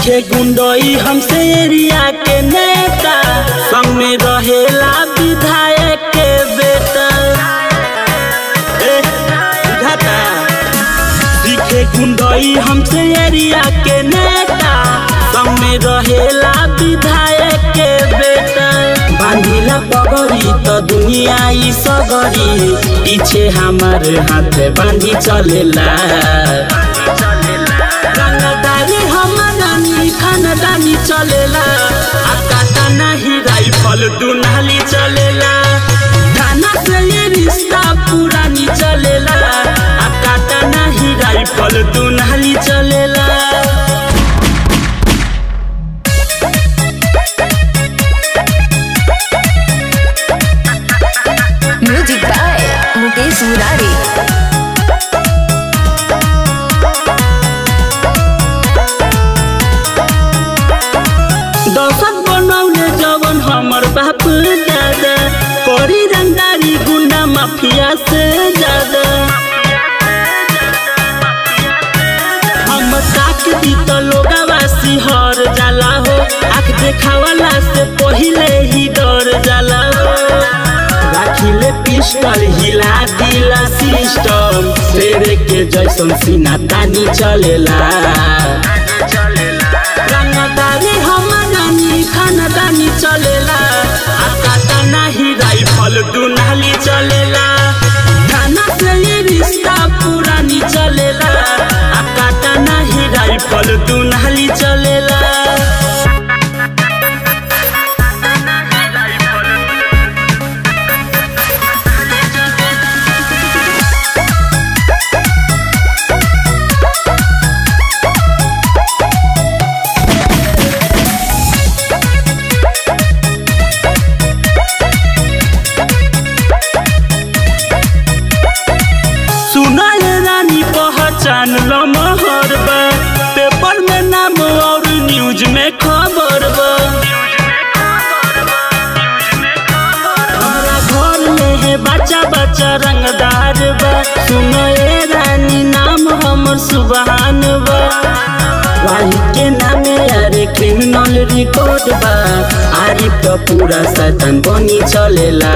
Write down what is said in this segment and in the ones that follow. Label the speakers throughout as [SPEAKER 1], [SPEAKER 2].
[SPEAKER 1] सीखे गुंडई हमसे एरिया के नेता, संग में रहेला विधायक के बेटा। सीखे गुंडई हमसे एरिया के नेता, संग में रहेला विधायक के बेटा। बांधिला पगड़ी तो दुनिया ई सगरी, पीछे हमार हाथ बांधी चलेला। रंगदारी हमारानी खानदानी चलेला, आकाटा नहीं राइफल दुनाली चलेला। थाना से ये रिश्ता पुरानी चलेला, आकाटा नहीं राइफल दुनाली चलेला।
[SPEAKER 2] Music by Mukesh Murari.
[SPEAKER 1] दशक बनौले जवन हमर बाप दादा, करी रंगदारी गुंडा माफिया से ज्यादा। हम ताक दी तो लोगवा सिहर जाला हो, आँख देखावला से पहिले ही डर जाला हो। राखिले पिस्टल हिला दिला सिस्टम, शेर के जैसन सीना तानी चलेला। रंगदारी हमारानी खानदानी चलेला, आकाटा नहीं राइफल दुनाली चलेला। थाना से ये रिश्ता पुरानी चलेला, आकाटा नहीं राइफल दुनाली चलेला। पहचान लो महर बा, पेपर में नाम और न्यूज में खबर बा। हमारा घर में है बच्चा बच्चा रंगदार बा, सुनो ए रानी नाम हमर सुबहान बा। वाही के नामे यारे क्रिमिनल रिकॉर्ड बा, आरिफ तो पूरा शैतान बनी चलेला।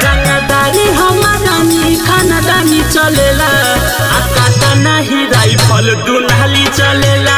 [SPEAKER 1] रंगदारी हमारानी खानदानी चलेला, आकाटा नहीं राइफल दुनाली चलेला।